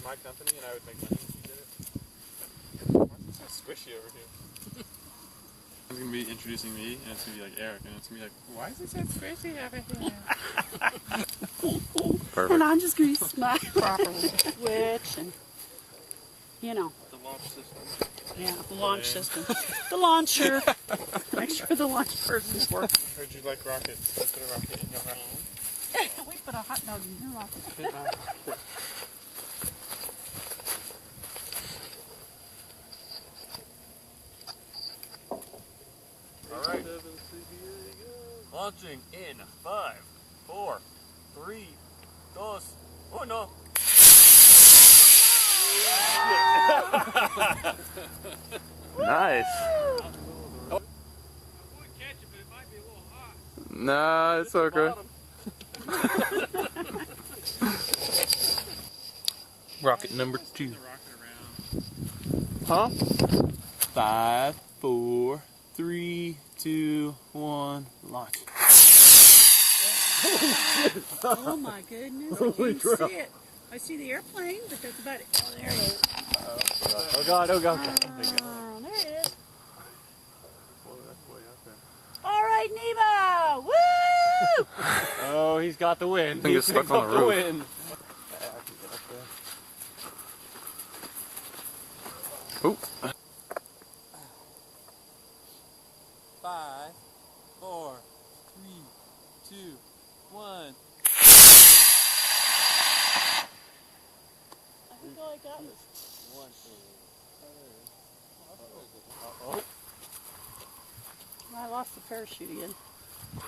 my company and I would make money if you did it. Why is it so squishy over here? He's going to be introducing me, and it's going to be like Eric, and it's going to be like, why is it so squishy over here? Perfect. And I'm just going to smile properly, switch, and, you know. The launch system. Yeah, the launch system. The launcher. Make sure the launch person's working. I heard you like rockets. Let's put a rocket in your rocket. We put a hot dog in your rocket. Alright. Launching in 5, 4, 3, 2, 1. Nice. Nah, it's okay. Rocket number 2. Huh? 5, 4, 3, 2, 1, launch. Oh my goodness, I can't see it. I see the airplane, but that's about it. Oh, there it is. Oh God, oh God. There it is. All right, Nemo! Woo! Oh, he's got the wind. I think it's stuck on the roof. Oh. 5, 4, 3, 2, 1. I think all I got was... Oh. I lost the parachute again.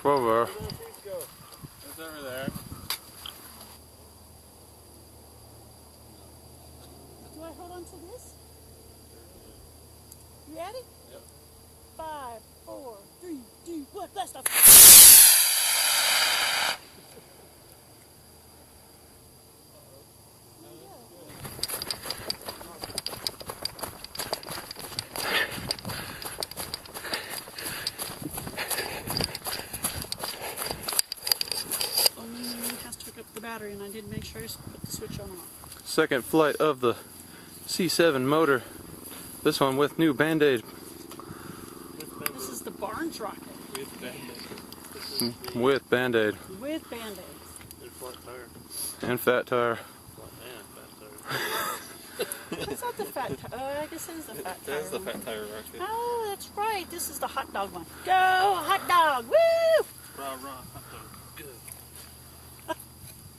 Over. It's over there. Do I hold on to this? You ready? Yep. 5, 4, 3, 2, 1, blast off! The battery, and I did make sure to put the switch on and off. Second flight of the C7 motor. This one with new Band-Aid. This is the Barnes rocket. With Band-Aid. With Band-Aid. With Band-Aids. And flat tire. And fat tire. Flat That's not the fat tire. I guess it is the fat tire. That's the fat tire rocket. Oh, that's right. This is the hot dog one. Go, hot dog! Woo! Rah, rah, hot dog. Good.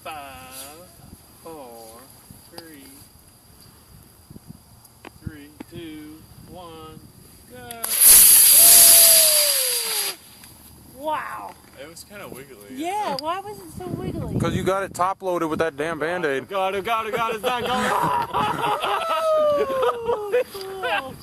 5, 4, 3, 2, 1, go. Wow. It was kind of wiggly. Yeah, why was it so wiggly? Because you got it top loaded with that damn Band-Aid. God, it's not going. Oh, cool.